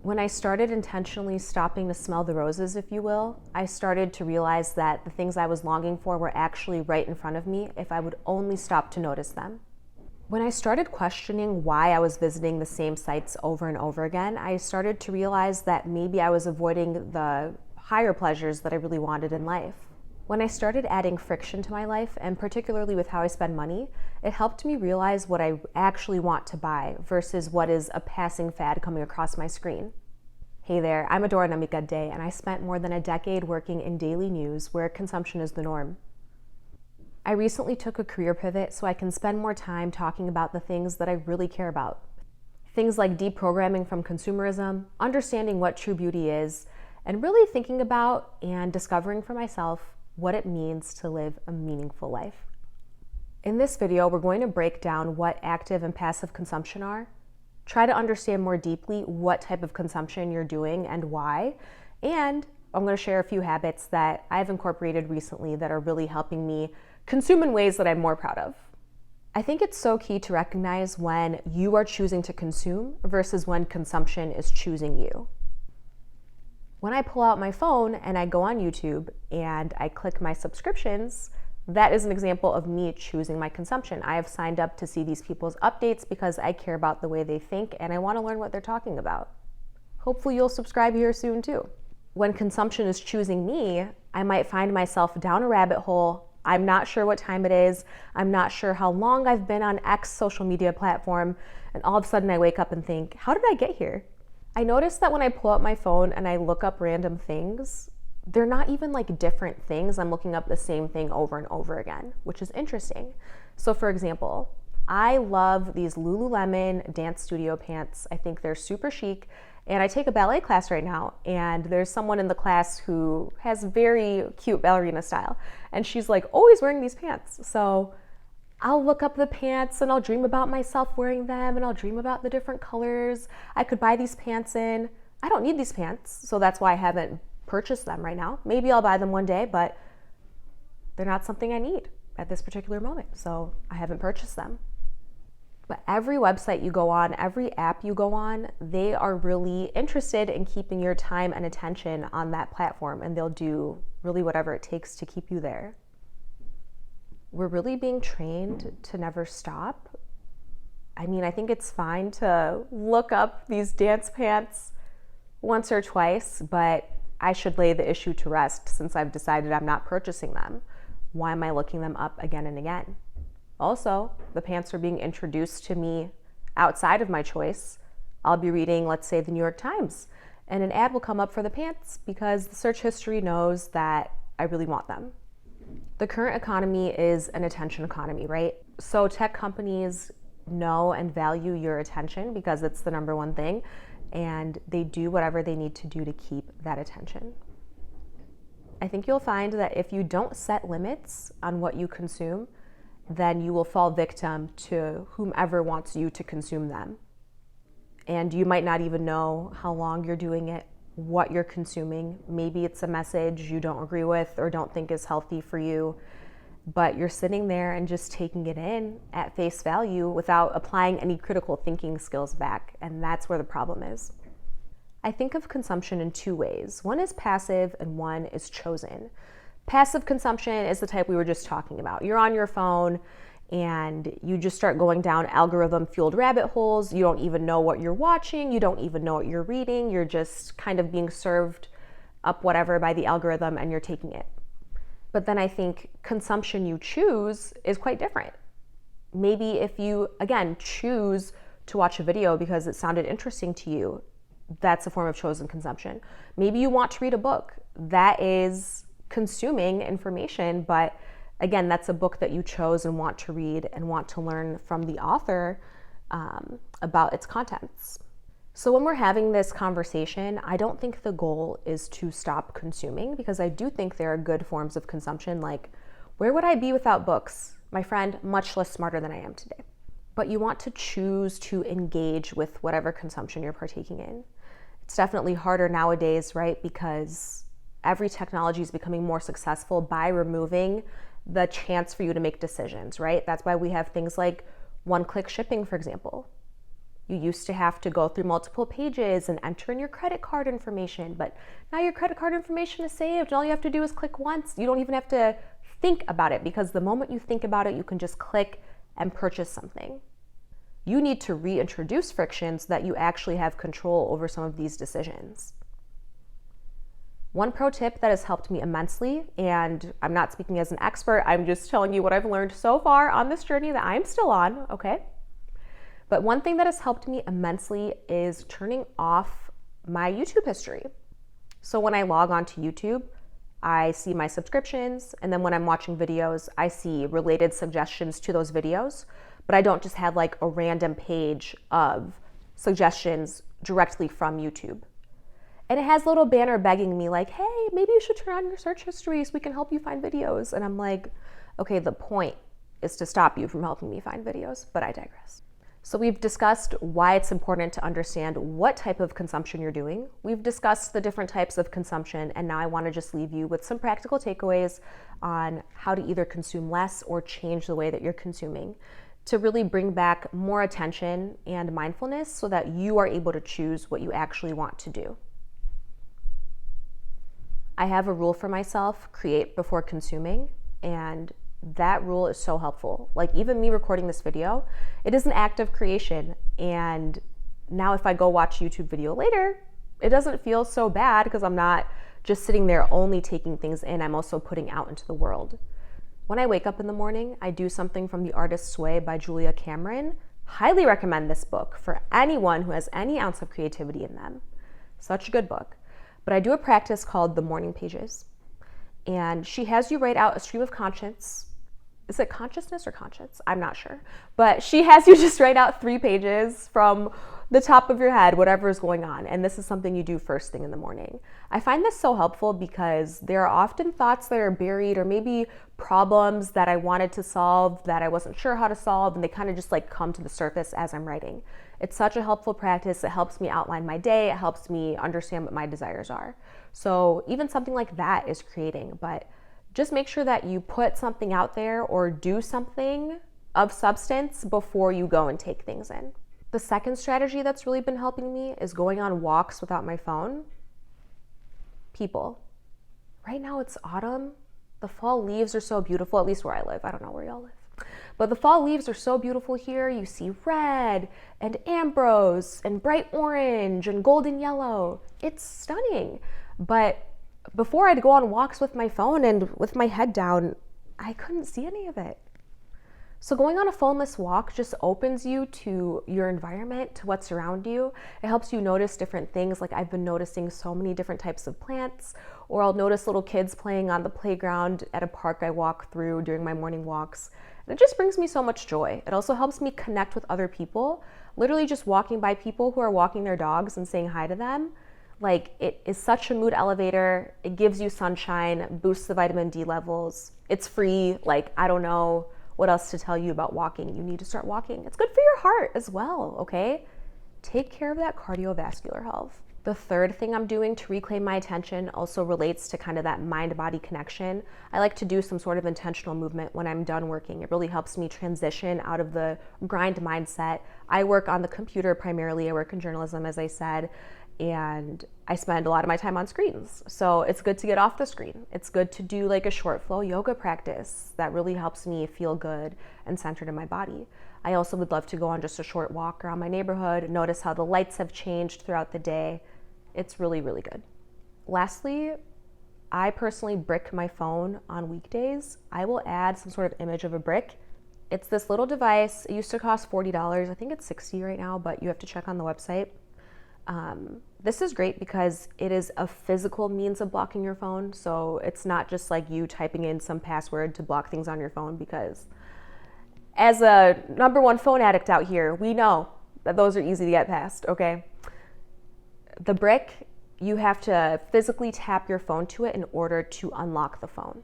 When I started intentionally stopping to smell the roses, if you will, I started to realize that the things I was longing for were actually right in front of me if I would only stop to notice them. When I started questioning why I was visiting the same sites over and over again, I started to realize that maybe I was avoiding the higher pleasures that I really wanted in life. When I started adding friction to my life, and particularly with how I spend money, it helped me realize what I actually want to buy versus what is a passing fad coming across my screen. Hey there, I'm Adora Namika Day, and I spent more than a decade working in daily news where consumption is the norm. I recently took a career pivot so I can spend more time talking about the things that I really care about. Things like deprogramming from consumerism, understanding what true beauty is, and really thinking about and discovering for myself what it means to live a meaningful life. In this video, we're going to break down what active and passive consumption are, try to understand more deeply what type of consumption you're doing and why, and I'm going to share a few habits that I've incorporated recently that are really helping me consume in ways that I'm more proud of. I think it's so key to recognize when you are choosing to consume versus when consumption is choosing you. When I pull out my phone and I go on YouTube and I click my subscriptions, that is an example of me choosing my consumption. I have signed up to see these people's updates because I care about the way they think and I want to learn what they're talking about. Hopefully you'll subscribe here soon too. When consumption is choosing me, I might find myself down a rabbit hole. I'm not sure what time it is. I'm not sure how long I've been on X social media platform. And all of a sudden I wake up and think, how did I get here? I notice that when I pull out my phone and I look up random things, they're not even like different things. I'm looking up the same thing over and over again, which is interesting. So for example, I love these Lululemon dance studio pants. I think they're super chic. And I take a ballet class right now, and there's someone in the class who has very cute ballerina style. And she's like always wearing these pants. So I'll look up the pants and I'll dream about myself wearing them and I'll dream about the different colors I could buy these pants in. I don't need these pants, so that's why I haven't purchased them right now. Maybe I'll buy them one day, but they're not something I need at this particular moment, so I haven't purchased them. But every website you go on, every app you go on, they are really interested in keeping your time and attention on that platform, and they'll do really whatever it takes to keep you there. We're really being trained to never stop. I mean, I think it's fine to look up these dance pants once or twice, but I should lay the issue to rest since I've decided I'm not purchasing them. Why am I looking them up again and again? Also, the pants are being introduced to me outside of my choice. I'll be reading, let's say, the New York Times, and an ad will come up for the pants because the search history knows that I really want them. The current economy is an attention economy, right? So tech companies know and value your attention because it's the number one thing, and they do whatever they need to do to keep that attention. I think you'll find that if you don't set limits on what you consume, then you will fall victim to whomever wants you to consume them. And you might not even know how long you're doing it, what you're consuming. Maybe it's a message you don't agree with or don't think is healthy for you, but you're sitting there and just taking it in at face value without applying any critical thinking skills back, and that's where the problem is. I think of consumption in two ways. One is passive and one is chosen. Passive consumption is the type we were just talking about. You're on your phone and you just start going down algorithm-fueled rabbit holes. You don't even know what you're watching. You don't even know what you're reading. You're just kind of being served up whatever by the algorithm and you're taking it. But then I think consumption you choose is quite different. Maybe if you, again, choose to watch a video because it sounded interesting to you, that's a form of chosen consumption. Maybe you want to read a book. That is consuming information, but again, that's a book that you chose and want to read and want to learn from the author about its contents. So when we're having this conversation, I don't think the goal is to stop consuming, because I do think there are good forms of consumption, like where would I be without books? My friend, much less smarter than I am today. But you want to choose to engage with whatever consumption you're partaking in. It's definitely harder nowadays, right? Because every technology is becoming more successful by removing the chance for you to make decisions, right? That's why we have things like one-click shipping, for example. You used to have to go through multiple pages and enter in your credit card information, but now your credit card information is saved and all you have to do is click once. You don't even have to think about it, because the moment you think about it, you can just click and purchase something. You need to reintroduce friction so that you actually have control over some of these decisions. One pro tip that has helped me immensely, and I'm not speaking as an expert, I'm just telling you what I've learned so far on this journey that I'm still on, okay? But one thing that has helped me immensely is turning off my YouTube history. So when I log onto YouTube, I see my subscriptions, and then when I'm watching videos, I see related suggestions to those videos, but I don't just have like a random page of suggestions directly from YouTube. And it has a little banner begging me like, hey, maybe you should turn on your search history so we can help you find videos. And I'm like, okay, the point is to stop you from helping me find videos, but I digress. So we've discussed why it's important to understand what type of consumption you're doing. We've discussed the different types of consumption, and now I want to just leave you with some practical takeaways on how to either consume less or change the way that you're consuming to really bring back more attention and mindfulness so that you are able to choose what you actually want to do. I have a rule for myself: create before consuming, and that rule is so helpful. Like, even me recording this video, it is an act of creation, and now if I go watch a YouTube video later, it doesn't feel so bad because I'm not just sitting there only taking things in, I'm also putting out into the world. When I wake up in the morning, I do something from The Artist's Way by Julia Cameron. Highly recommend this book for anyone who has any ounce of creativity in them. Such a good book. But I do a practice called the morning pages. And she has you write out a stream of conscience. Is it consciousness or conscience? I'm not sure. But she has you just write out 3 pages from the top of your head, whatever is going on. And this is something you do first thing in the morning. I find this so helpful because there are often thoughts that are buried, or maybe problems that I wanted to solve that I wasn't sure how to solve, and they kind of just like come to the surface as I'm writing. It's such a helpful practice. It helps me outline my day. It helps me understand what my desires are. So even something like that is creating, but just make sure that you put something out there or do something of substance before you go and take things in. The second strategy that's really been helping me is going on walks without my phone. People. Right now it's autumn. The fall leaves are so beautiful, at least where I live. I don't know where y'all live. But the fall leaves are so beautiful here. You see red and ambrose and bright orange and golden yellow. It's stunning. But before I'd go on walks with my phone and with my head down, I couldn't see any of it. So going on a phoneless walk just opens you to your environment, to what's around you. It helps you notice different things. Like, I've been noticing so many different types of plants, or I'll notice little kids playing on the playground at a park I walk through during my morning walks. And it just brings me so much joy. It also helps me connect with other people. Literally just walking by people who are walking their dogs and saying hi to them. Like, it is such a mood elevator. It gives you sunshine, boosts the vitamin D levels. It's free. Like, I don't know what else to tell you about walking. You need to start walking. It's good for your heart as well, okay? Take care of that cardiovascular health. The third thing I'm doing to reclaim my attention also relates to kind of that mind-body connection. I like to do some sort of intentional movement when I'm done working. It really helps me transition out of the grind mindset. I work on the computer primarily. I work in journalism, as I said, and I spend a lot of my time on screens. So it's good to get off the screen. It's good to do like a short flow yoga practice that really helps me feel good and centered in my body. I also would love to go on just a short walk around my neighborhood, notice how the lights have changed throughout the day. It's really, really good. Lastly, I personally brick my phone on weekdays. I will add some sort of image of a brick. It's this little device. It used to cost $40. I think it's $60 right now, but you have to check on the website. This is great because it is a physical means of blocking your phone. So it's not just like you typing in some password to block things on your phone, because as a #1 phone addict out here, we know that those are easy to get past, okay? The brick, you have to physically tap your phone to it in order to unlock the phone.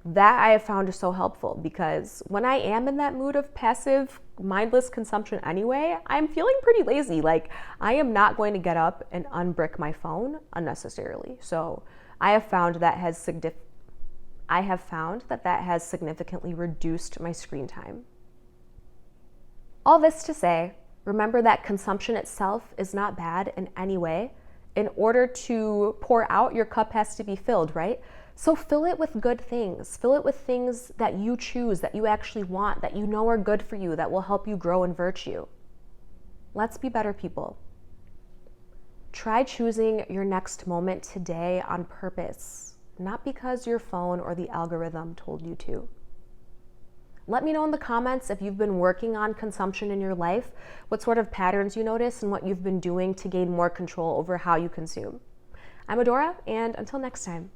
That I have found is so helpful, because when I am in that mood of passive, mindless consumption anyway, I'm feeling pretty lazy. Like, I am not going to get up and unbrick my phone unnecessarily. So I have found that has significantly reduced my screen time. All this to say, Remember that consumption itself is not bad in any way. In order to pour out, your cup has to be filled, right? So fill it with good things. Fill it with things that you choose, that you actually want, that you know are good for you, that will help you grow in virtue. Let's be better people. Try choosing your next moment today on purpose, not because your phone or the algorithm told you to. Let me know in the comments if you've been working on consumption in your life, what sort of patterns you notice, and what you've been doing to gain more control over how you consume. I'm Adora, and until next time.